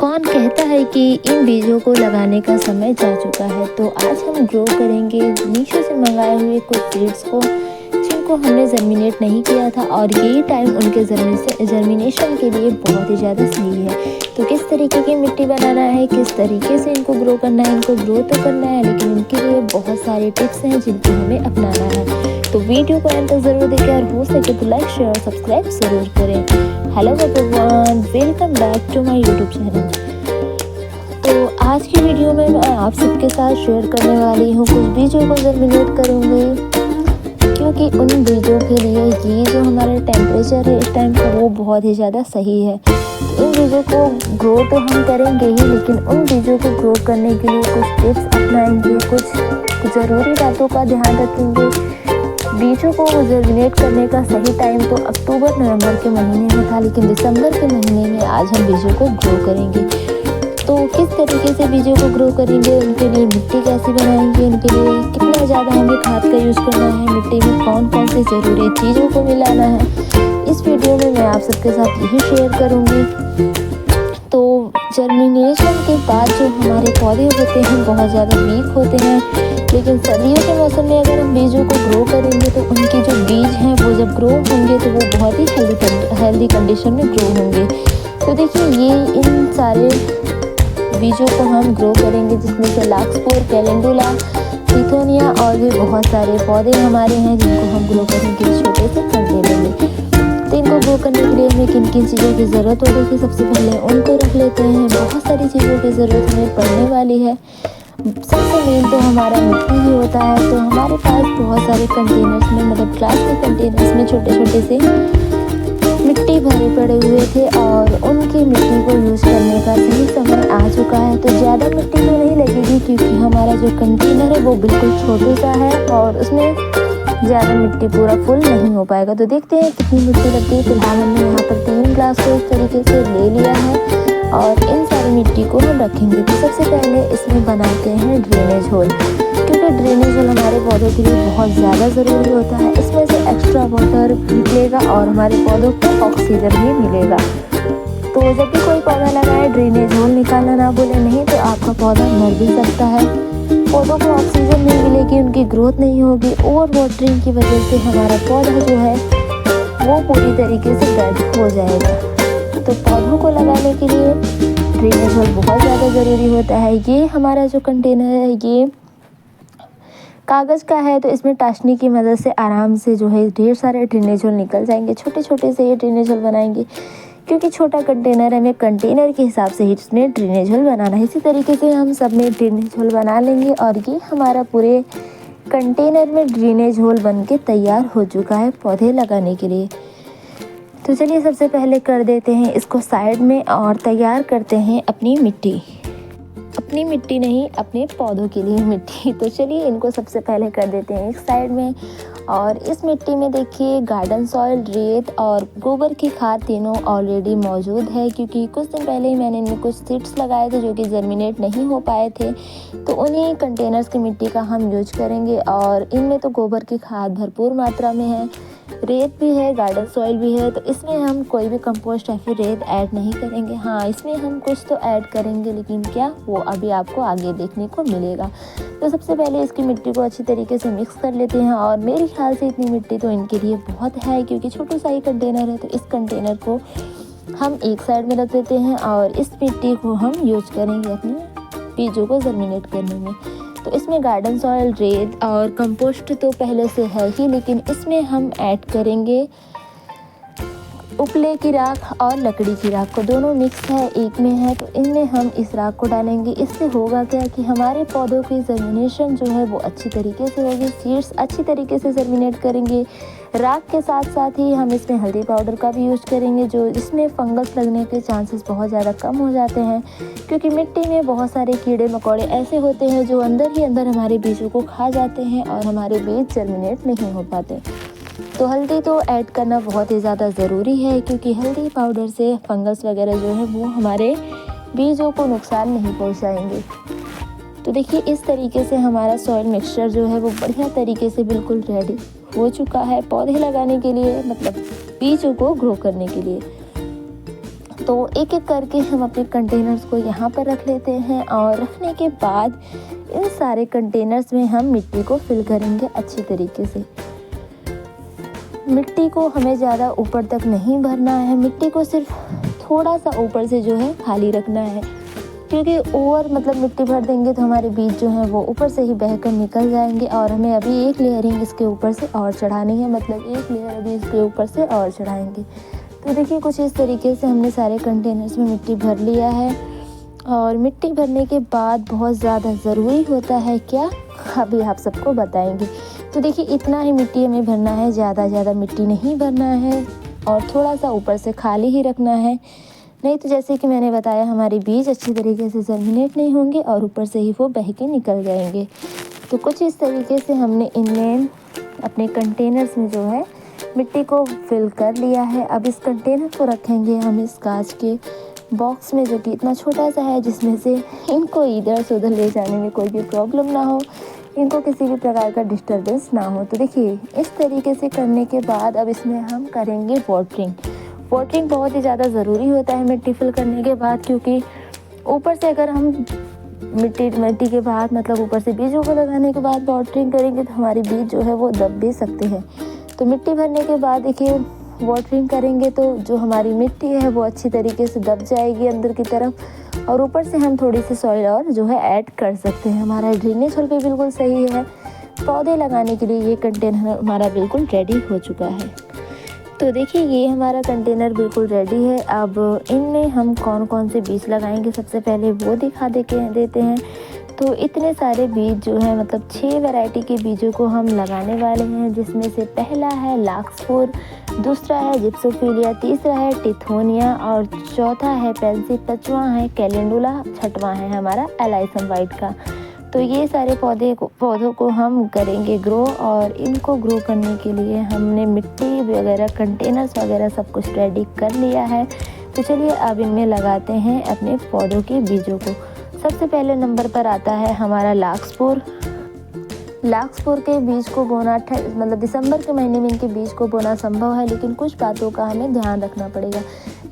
कौन कहता है कि इन बीजों को लगाने का समय जा चुका है। तो आज हम ग्रो करेंगे मीशो से मंगाए हुए कुछ सीड्स को जिनको हमने जर्मिनेट नहीं किया था, और ये टाइम उनके जर्मिनेशन के लिए बहुत ही ज़्यादा सही है। तो किस तरीके की मिट्टी बनाना है, किस तरीके से इनको ग्रो करना है, इनको ग्रो तो करना है लेकिन इनके लिए बहुत सारे टिप्स हैं जिनको हमें अपनाना है। तो वीडियो को अंत तक ज़रूर देखें और हो सके तो लाइक शेयर और सब्सक्राइब ज़रूर करें। Hello everyone, welcome back to my YouTube channel. तो आज की वीडियो में मैं आप सबके साथ शेयर करने वाली हूँ कुछ बीजों को जर्मिनेट करूँगी, क्योंकि उन बीजों के लिए ये जो हमारा टेम्परेचर है इस टाइम का वो बहुत ही ज़्यादा सही है। तो इन बीजों को ग्रो तो हम करेंगे ही, लेकिन उन बीजों को ग्रो करने के लिए कुछ टिप्स अपनाएंगे, कुछ ज़रूरी बातों का ध्यान रखेंगे। बीजों को जर्मिनेट करने का सही टाइम तो अक्टूबर नवंबर के महीने में था, लेकिन दिसंबर के महीने में आज हम बीजों को ग्रो करेंगे। तो किस तरीके से बीजों को ग्रो करेंगे, उनके लिए मिट्टी कैसे बनाएंगे, उनके लिए कितना ज़्यादा हमें खाद का यूज़ करना है, मिट्टी में कौन कौन से ज़रूरी चीज़ों को मिलाना है, इस वीडियो में मैं आप सबके साथ यही शेयर करूँगी। तो जर्मिनेशन के बाद जो हमारे पौधे होते हैं बहुत ज़्यादा वीक होते हैं, लेकिन सर्दियों के मौसम में अगर हम बीजों को ग्रो करेंगे तो उनके जो बीज हैं वो जब ग्रो होंगे तो वो बहुत ही हेल्दी कंडीशन में ग्रो होंगे। तो देखिए ये इन सारे बीजों को हम ग्रो करेंगे, जिसमें से लाक्सपोर, कैलेंडुला, सिथोनिया और भी बहुत सारे पौधे हमारे हैं जिनको हम ग्रो करेंगे छोटे से कंटेनर में। तो इनको ग्रो करने के लिए हमें किन किन चीज़ों की ज़रूरत होगी, सबसे पहले उनको रख लेते हैं। बहुत सारी चीज़ों की ज़रूरत हमें पड़ने वाली है। सबसे मेन तो हमारा मिट्टी ही होता है। तो हमारे पास बहुत सारे कंटेनर्स में, मतलब ग्लास के कंटेनर्स में छोटे छोटे से मिट्टी भरे पड़े हुए थे, और उनकी मिट्टी को यूज़ करने का सही समय आ चुका है। तो ज़्यादा मिट्टी तो नहीं लगेगी, क्योंकि हमारा जो कंटेनर है वो बिल्कुल छोटे सा है और उसमें ज़्यादा मिट्टी पूरा फुल नहीं हो पाएगा। तो देखते हैं कितनी मिट्टी लगती है। फिलहाल हमने यहाँ पर 3 ग्लास को इस तरीके से ले लिया है और इन सारी मिट्टी को हम रखेंगे। तो सबसे पहले इसमें बनाते हैं ड्रेनेज होल, क्योंकि ड्रेनेज होल हमारे पौधों के लिए बहुत ज़्यादा ज़रूरी होता है। इसमें से एक्स्ट्रा वाटर निकलेगा और हमारे पौधों को ऑक्सीजन भी मिलेगा। तो जब भी कोई पौधा लगाए ड्रेनेज होल निकालना ना भूलें, नहीं तो आपका पौधा मर भी सकता है। पौधों को ऑक्सीजन नहीं मिलेगी, उनकी ग्रोथ नहीं होगी। ओवर वाटरिंग की वजह से हमारा पौधा जो है वो पूरी तरीके से डेड हो जाएगा। तो पौधों को लगाने के लिए ड्रेनेज होल बहुत ज़्यादा ज़रूरी होता है। ये हमारा जो कंटेनर है ये कागज़ का है, तो इसमें टाशनी की मदद से आराम से जो है ढेर सारे ड्रेनेज होल निकल जाएंगे। छोटे छोटे से ये ड्रेनेज होल बनाएंगे, क्योंकि छोटा कंटेनर है, हमें कंटेनर के हिसाब से ही इसमें ड्रेनेज होल बनाना है। इसी तरीके से हम सब में ड्रेनेज होल बना लेंगे और ये हमारा पूरे कंटेनर में ड्रेनेज होल बन के तैयार हो चुका है पौधे लगाने के लिए। तो चलिए सबसे पहले कर देते हैं इसको साइड में और तैयार करते हैं अपनी मिट्टी नहीं, अपने पौधों के लिए मिट्टी। तो चलिए इनको सबसे पहले कर देते हैं एक साइड में। और इस मिट्टी में देखिए गार्डन सॉइल, रेत और गोबर की खाद तीनों ऑलरेडी मौजूद है, क्योंकि कुछ दिन पहले ही मैंने इनमें कुछ सीड्स लगाए थे जो कि जर्मिनेट नहीं हो पाए थे। तो उन्हीं कंटेनर्स की मिट्टी का हम यूज करेंगे, और इनमें तो गोबर की खाद भरपूर मात्रा में है, रेत भी है, गार्डन सॉइल भी है। तो इसमें हम कोई भी कंपोस्ट या फिर रेत ऐड नहीं करेंगे। हाँ, इसमें हम कुछ तो ऐड करेंगे, लेकिन क्या, वो अभी आपको आगे देखने को मिलेगा। तो सबसे पहले इसकी मिट्टी को अच्छी तरीके से मिक्स कर लेते हैं, और मेरे ख्याल से इतनी मिट्टी तो इनके लिए बहुत है, क्योंकि छोटा सा ही कंटेनर है। तो इस कंटेनर को हम एक साइड में रख देते हैं और इस मिट्टी को हम यूज करेंगे अपने बीजों को जर्मिनेट करने में। तो इसमें गार्डन सॉइल, रेत और कंपोस्ट तो पहले से है ही, लेकिन इसमें हम ऐड करेंगे उपले की राख और लकड़ी की राख को, दोनों मिक्स है, एक में है। तो इनमें हम इस राख को डालेंगे। इससे होगा क्या कि हमारे पौधों की जर्मिनेशन जो है वो अच्छी तरीके से होगी, सीड्स अच्छी तरीके से जर्मिनेट करेंगे। राख के साथ साथ ही हम इसमें हल्दी पाउडर का भी यूज़ करेंगे, जो इसमें फंगस लगने के चांसेस बहुत ज़्यादा कम हो जाते हैं, क्योंकि मिट्टी में बहुत सारे कीड़े मकोड़े ऐसे होते हैं जो अंदर ही अंदर हमारे बीजों को खा जाते हैं और हमारे बीज जर्मिनेट नहीं हो पाते। तो हल्दी तो ऐड करना बहुत ही ज़्यादा ज़रूरी है, क्योंकि हल्दी पाउडर से फंगस वगैरह जो है वो हमारे बीजों को नुकसान नहीं पहुंचाएंगे। तो देखिए इस तरीके से हमारा सॉइल मिक्सचर जो है वो बढ़िया तरीके से बिल्कुल रेडी हो चुका है पौधे लगाने के लिए, मतलब बीजों को ग्रो करने के लिए। तो एक एक करके हम अपने कंटेनर्स को यहाँ पर रख लेते हैं और रखने के बाद इन सारे कंटेनर्स में हम मिट्टी को फिल करेंगे अच्छी तरीके से। मिट्टी को हमें ज़्यादा ऊपर तक नहीं भरना है, मिट्टी को सिर्फ थोड़ा सा ऊपर से जो है खाली रखना है, क्योंकि ओवर मतलब मिट्टी भर देंगे तो हमारे बीज जो हैं वो ऊपर से ही बहकर निकल जाएंगे और हमें अभी एक लेयरिंग इसके ऊपर से और चढ़ानी है, मतलब एक लेयर अभी इसके ऊपर से और चढ़ाएंगे। तो देखिए कुछ इस तरीके से हमने सारे कंटेनर्स में मिट्टी भर लिया है। और मिट्टी भरने के बाद बहुत ज़्यादा ज़रूरी होता है क्या, अभी आप सबको बताएंगे। तो देखिए इतना ही मिट्टी हमें भरना है, ज़्यादा मिट्टी नहीं भरना है और थोड़ा सा ऊपर से खाली ही रखना है, नहीं तो जैसे कि मैंने बताया हमारे बीज अच्छी तरीके से जर्मिनेट नहीं होंगे और ऊपर से ही वो बह के निकल जाएंगे। तो कुछ इस तरीके से हमने इनमें अपने कंटेनर्स में जो है मिट्टी को फिल कर लिया है। अब इस कंटेनर को रखेंगे हम इस कांच के बॉक्स में, जो कि इतना छोटा सा है जिसमें से इनको इधर से उधर ले जाने में कोई भी प्रॉब्लम ना हो, इनको किसी भी प्रकार का डिस्टर्बेंस ना हो। तो देखिए इस तरीके से करने के बाद अब इसमें हम करेंगे वाटरिंग बहुत ही ज़्यादा ज़रूरी होता है मिट्टी फिल करने के बाद, क्योंकि ऊपर से अगर हम मिट्टी के बाद मतलब ऊपर से बीजों को लगाने के बाद वाटरिंग करेंगे तो हमारे बीज जो है वो दब भी सकते हैं। तो मिट्टी भरने के बाद देखिए वाटरिंग करेंगे तो जो हमारी मिट्टी है वो अच्छी तरीके से दब जाएगी अंदर की तरफ, और ऊपर से हम थोड़ी सी सॉइल और जो है ऐड कर सकते हैं। हमारा ड्रेनेज होल भी बिल्कुल सही है, पौधे लगाने के लिए ये कंटेनर हमारा बिल्कुल रेडी हो चुका है। तो देखिए ये हमारा कंटेनर बिल्कुल रेडी है। अब इनमें हम कौन कौन से बीज लगाएंगे सबसे पहले वो दिखा देते हैं। तो इतने सारे बीज जो है मतलब 6 वैरायटी के बीजों को हम लगाने वाले हैं, जिसमें से पहला है लाक्सपुर, दूसरा है जिप्सोफिलिया, तीसरा है टिथोनिया और चौथा है पेंसी, पांचवा है कैलेंडुला, छठवां है हमारा एलाइसम वाइट का। तो ये सारे पौधों को हम करेंगे ग्रो, और इनको ग्रो करने के लिए हमने मिट्टी वगैरह कंटेनर्स वगैरह सब कुछ रेडी कर लिया है। तो चलिए अब इनमें लगाते हैं अपने पौधों के बीजों को। सबसे पहले नंबर पर आता है हमारा लाक्सपुर के बीज को बोना मतलब दिसंबर के महीने में इनके बीज को बोना संभव है, लेकिन कुछ बातों का हमें ध्यान रखना पड़ेगा।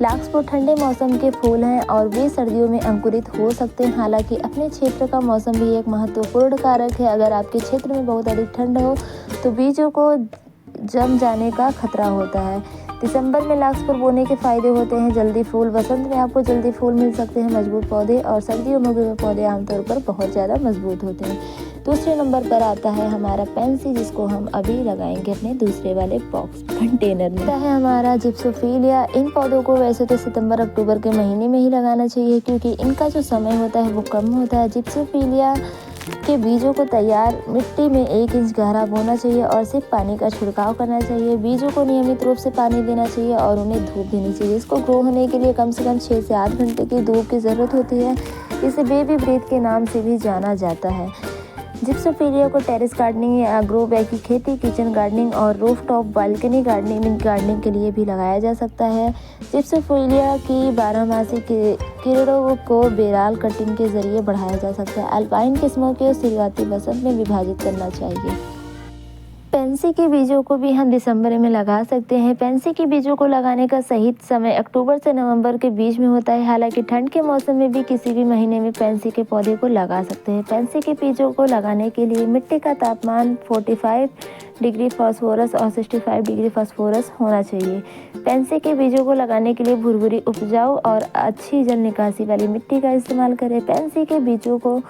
लाक्सपुर ठंडे मौसम के फूल हैं और वे सर्दियों में अंकुरित हो सकते हैं। हालांकि अपने क्षेत्र का मौसम भी एक महत्वपूर्ण कारक है। अगर आपके क्षेत्र में बहुत अधिक ठंड हो तो बीजों को जम जाने का खतरा होता है। दिसंबर में लाक्सपुर बोने के फायदे होते हैं जल्दी फूल, वसंत में आपको जल्दी फूल मिल सकते हैं मजबूत पौधे, और सर्दियों में उगे हुए पौधे आमतौर पर बहुत ज़्यादा मजबूत होते हैं। दूसरे नंबर पर आता है हमारा पेंसी, जिसको हम अभी लगाएंगे अपने दूसरे वाले बॉक्स कंटेनर में। है हमारा जिप्सोफिलिया। इन पौधों को वैसे तो सितंबर अक्टूबर के महीने में ही लगाना चाहिए, क्योंकि इनका जो समय होता है वो कम होता है। जिप्सोफिलिया के बीजों को तैयार मिट्टी में 1 इंच गहरा बोना चाहिए और सिर्फ पानी का छिड़काव करना चाहिए। बीजों को नियमित रूप से पानी देना चाहिए और उन्हें धूप देनी चाहिए। इसको ग्रो होने के लिए कम से कम 6 से 8 घंटे की धूप की ज़रूरत होती है। इसे बेबी ब्रीथ के नाम से भी जाना जाता है। जिप्सोफिलिया को टेरेस गार्डनिंग या ग्रो बैग की खेती, किचन गार्डनिंग और रूफटॉप बालकनी गार्डनिंग के लिए भी लगाया जा सकता है। जिप्सोफिलिया की 12मासी किरणों को बेराल कटिंग के जरिए बढ़ाया जा सकता है। अल्पाइन किस्मों के शुरुआती वसंत में विभाजित करना चाहिए। पेंसी के बीजों को भी हम दिसंबर में लगा सकते हैं। पेंसी के बीजों को लगाने का सही समय अक्टूबर से नवंबर के बीच में होता है। हालांकि ठंड के मौसम में भी किसी भी महीने में पेंसी के पौधे को लगा सकते हैं। पेंसी के बीजों को लगाने के लिए मिट्टी का तापमान 45 डिग्री फास्फोरस और 65 डिग्री फास्फोरस होना चाहिए। पेंसी के बीजों को लगाने के लिए भुरभुरी, उपजाऊ और अच्छी जल निकासी वाली मिट्टी का इस्तेमाल करें। पेंसी के बीजों को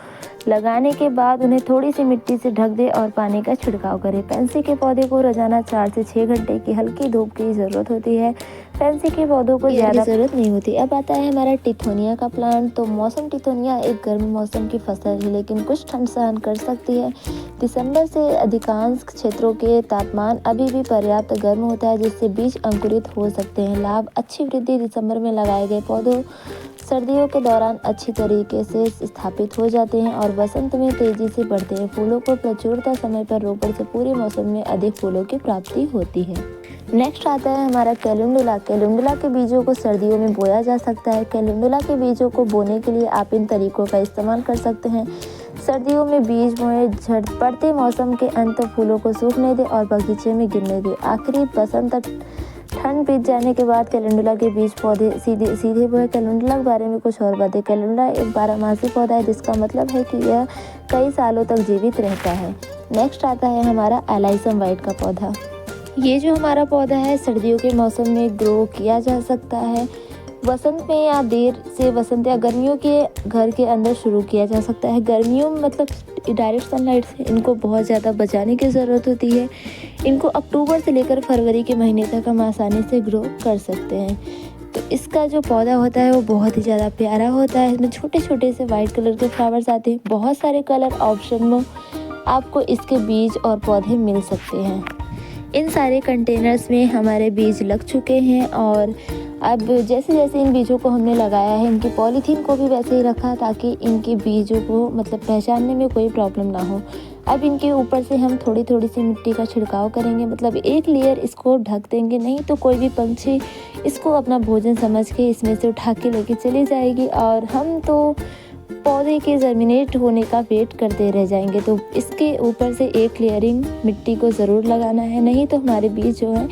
लगाने के बाद उन्हें थोड़ी सी मिट्टी से ढक दें और पानी का छिड़काव करें। पेंसी के पौधे को रोजाना 4 से 6 घंटे की हल्की धूप की ज़रूरत होती है। पेंसी के पौधों को ज़्यादा ज़रूरत नहीं होती। अब आता है हमारा टिथोनिया का प्लांट। तो मौसम टिथोनिया एक गर्म मौसम की फसल है, लेकिन कुछ ठंड सहन कर सकती है। दिसंबर से अधिकांश क्षेत्रों के तापमान अभी भी पर्याप्त गर्म होता है, जिससे बीज अंकुरित हो सकते हैं। लाभ: अच्छी वृद्धि: दिसंबर में लगाए गए पौधों सर्दियों के दौरान अच्छी तरीके से स्थापित हो जाते हैं और वसंत में तेजी से बढ़ते हैं। फूलों को प्रचुरता समय पर रोपण से पूरे मौसम में अधिक फूलों की प्राप्ति होती है। नेक्स्ट आता है हमारा कैलेंडुला। कैलेंडुला के बीजों को सर्दियों में बोया जा सकता है। कैलेंडुला के बीजों को बोने के लिए आप इन तरीकों का इस्तेमाल कर सकते हैं। सर्दियों में बीज बोए, पड़ते मौसम के अंत फूलों को सूखने दें और बगीचे में गिरने दें। आखिरी बसंत ठंड बीत जाने के बाद कैलेंडुला के बीज पौधे सीधे वो है। कैलेंडुला के बारे में कुछ और बातें। कैलेंडुला एक बारहमासी पौधा है, जिसका मतलब है कि यह कई सालों तक जीवित रहता है। नेक्स्ट आता है हमारा एलाइसम वाइट का पौधा। ये जो हमारा पौधा है सर्दियों के मौसम में ग्रो किया जा सकता है। वसंत में या देर से वसंत या गर्मियों के घर के अंदर शुरू किया जा सकता है। गर्मियों में मतलब डायरेक्ट सनलाइट से इनको बहुत ज़्यादा बचाने की ज़रूरत होती है। इनको अक्टूबर से लेकर फरवरी के महीने तक हम आसानी से ग्रो कर सकते हैं। तो इसका जो पौधा होता है वो बहुत ही ज़्यादा प्यारा होता है। इसमें छोटे छोटे से वाइट कलर के फ्लावर्स आते हैं। बहुत सारे कलर ऑप्शन में आपको इसके बीज और पौधे मिल सकते हैं। इन सारे कंटेनर्स में हमारे बीज लग चुके हैं और अब जैसे जैसे इन बीजों को हमने लगाया है, इनकी पॉलीथीन को भी वैसे ही रखा ताकि इनके बीजों को मतलब पहचानने में कोई प्रॉब्लम ना हो। अब इनके ऊपर से हम थोड़ी थोड़ी सी मिट्टी का छिड़काव करेंगे, मतलब एक लेयर इसको ढक देंगे, नहीं तो कोई भी पंछी इसको अपना भोजन समझ के इसमें से उठा के लेके चली जाएगी और हम तो पौधे के जर्मिनेट होने का वेट करते रह जाएंगे। तो इसके ऊपर से एक लेयरिंग मिट्टी को ज़रूर लगाना है, नहीं तो हमारे बीज जो हैं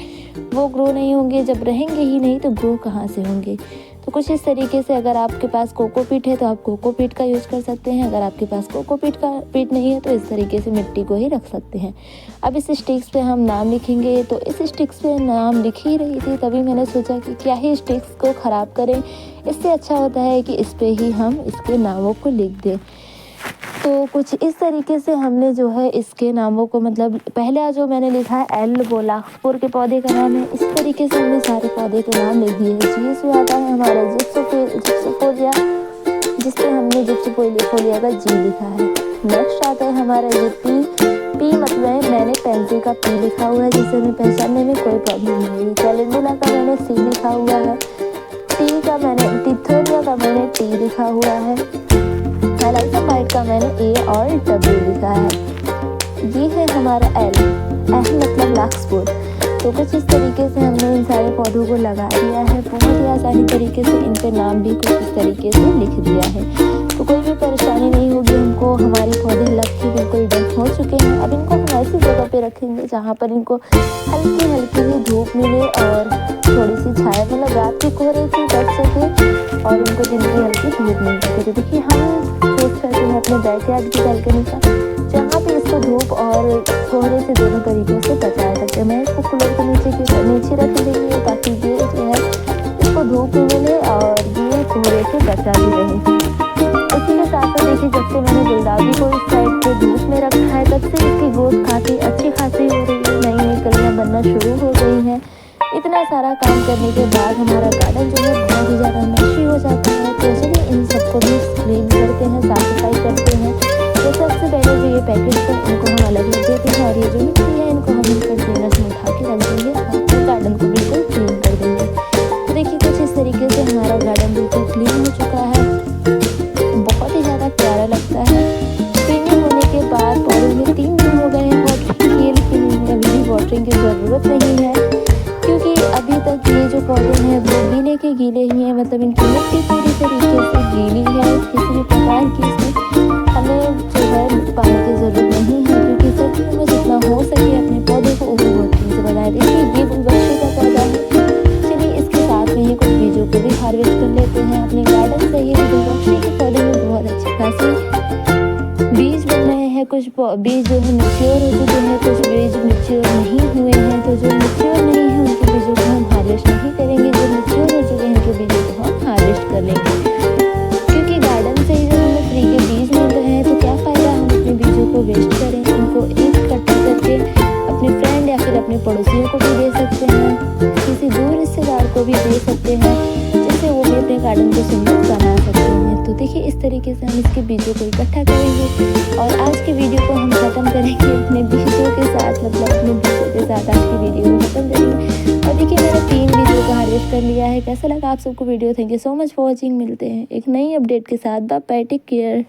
वो ग्रो नहीं होंगे। जब रहेंगे ही नहीं तो ग्रो कहाँ से होंगे। तो कुछ इस तरीके से अगर आपके पास कोकोपीट है तो आप कोकोपीट का यूज़ कर सकते हैं। अगर आपके पास कोकोपीट नहीं है तो इस तरीके से मिट्टी को ही रख सकते हैं। अब इस स्टिक्स पे हम नाम लिखेंगे। तो इस स्टिक्स पे नाम लिख ही रही थी, तभी मैंने सोचा कि क्या ही स्टिक्स को ख़राब करें, इससे अच्छा होता है कि इस पे ही हम इसके नामों को लिख दें। तो कुछ इस तरीके से हमने जो है इसके नामों को मतलब पहला जो मैंने लिखा है एल वो लाखपुर के पौधे का नाम है। इस तरीके से हमने सारे पौधे के नाम लिख दिए। जी इसमें आता है हमारा जिप्सोफोलिया, जिसपे हमने जिप्सोफोलिया का जी लिखा है। नेक्स्ट आता है हमारा ये पी मतलब मैंने पेंसिल का पी लिखा हुआ है, जिससे हमें पहचानने में कोई प्रॉब्लम नहीं होगी। कैलेंडुला का मैंने सी लिखा हुआ है। टिथोनिया का मैंने टी लिखा हुआ है। एलाइसम वाइट का मैंने ए और डब्ल्यू लिखा है। ये है हमारा एल मतलब लाक्सपुर। तो कुछ इस तरीके से हमने इन सारे पौधों को लगा दिया है। बहुत ही आसानी तरीके से इन पे नाम भी कुछ इस तरीके से लिख दिया है। तो कोई भी परेशानी नहीं होगी हमको। हमारे पौधे लग के बिल्कुल डन हो चुके हैं। अब इनको हम ऐसी जगह पे रखेंगे जहाँ पर इनको हल्की हल्की सी धूप मिले और थोड़ी सी छाया, मतलब रात के कोहरे से बच सके और इनको दिन की हल्की धूप मिल सके। तो देखिए हम चूज करते हैं अपने बैकयार्ड की बालकनी का, जहाँ पे इसको धूप और कोहरे से दोनों तरीकों से बचा सकते हैं। मैं इसको कूलर के नीचे रख देंगे ताकि ये जो है इसको धूप भी मिले और ये कोहरे से बचा भी रहे। इसी के साथ साथ देखिए जब से मैंने गुलदाउदी को इस साइड पे धूप में रखा है तब से इसकी ग्रोथ काफ़ी अच्छी खासी हो रही है। नई नई कलियाँ बनना शुरू हो गई हैं। इतना सारा काम करने के बाद हमारा गार्डन जो है बहुत ही ज़्यादा मैशी हो जाता है। तो चलिए इन सबको भी क्लीन करते हैं, साफ सफाई करते हैं। तो सबसे पहले जो ये पैकेट है इनको हम अलग रख देते हैं और ये जो मिट्टी है इनको हम कंटेनर्स में उठा के रख देंगे और गार्डन को बिल्कुल क्लीन कर देंगे। तो देखिए कुछ इस तरीके से हमारा गार्डन बिल्कुल क्लीन हो चुका है। बहुत ही ज़्यादा प्यारा लगता है। स्प्रिंग होने के बाद पौधे में 3 दिन हो गए हैं वाटरिंग के लिए। अभी भी वाटरिंग की ज़रूरत नहीं है क्योंकि अभी तक ये जो पौधे हैं वो गीले के गीले ही हैं, मतलब इनकी मिट्टी पूरी तरीके से गीली है। किसी भी प्रकार की इसमें हमें जो है पानी की ज़रूरत नहीं है क्योंकि सर्दियों में जितना हो सके अपने पौधे को वाटरिंग से बनाए। देखिए ये गुलबख्शी का पौधा है। चलिए इसके साथ में ही कुछ बीजों को भी हार्वेस्ट कर लेते हैं अपने गार्डन से। ये गुलबख्शी के पौधे में बहुत अच्छी खासी बीज बन रहे हैं। कुछ बीज जो है मैच्योर हो चुके हैं, कुछ बीज मैच्योर नहीं हुए हैं। तो जो मैच्योर नहीं है उनके बीजों को हम हार्वेस्ट नहीं करेंगे, जो मैच्योर हो चुके हैं उनके बीजों को हम हार्वेस्ट कर लेंगे। क्योंकि गार्डन से ही जब हमें फ्री के बीज मिल रहे हैं तो क्या फ़ायदा हम अपने बीजों को वेस्ट करें। इनको इकट्ठा करके अपने फ्रेंड या फिर अपने पड़ोसियों को भी दे सकते हैं, किसी दूर रिश्तेदार को भी दे सकते हैं, जिससे वो भी अपने गार्डन को सुंदर बना सकते हैं। तो देखिए इस तरीके से हम इसके बीजों को इकट्ठा करेंगे और आज के वीडियो को हम ख़त्म करेंगे अपने बीजों के साथ, मतलब अपने बीजों के साथ आज की वीडियो को ख़त्म करेंगे। और देखिए मैंने 3 बीजों को हार्वेस्ट कर लिया है। कैसा लगा आप सबको video? Thank you so much for watching. मिलते हैं एक नई अपडेट के साथ। Bye bye, take care.